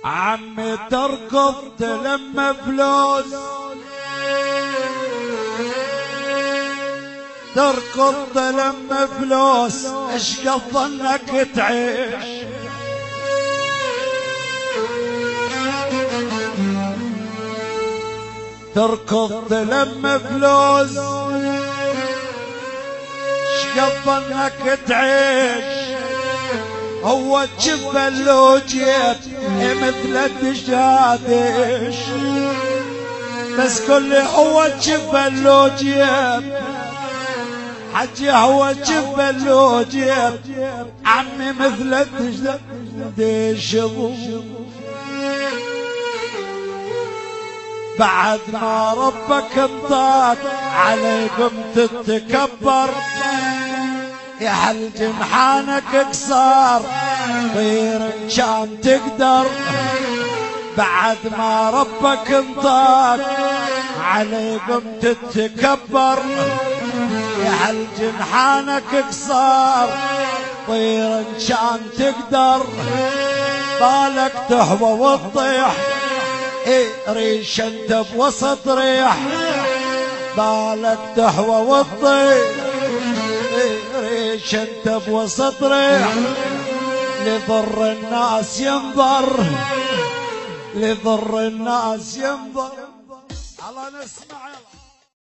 عمي تركض تلم فلوس، تركض تلم فلوس، ايش قد ظنك تعيش؟ تركض تلم فلوس، ايش قد ظنك تعيش؟ هو تشبل لو جيت مثل الدشادش، بس كل هو تشبل لو جيت حجي، هو تشبل لو جيت عمي مثل الدشادش. بعد ما ربك انطاك عليكم تتكبر، يا حل جنحانك كسار طير ان كان تقدر. بعد ما ربك انطاك عليكم تتكبر، يا حل جنحانك كسار طير ان كان تقدر. بالك تهوى وتطيح ريش انت بوسط ريح، بالك تهوى وتطيح ريش انت بوسط ريح. لضر الناس ينظر، لضر الناس ينظر. الله نسمع.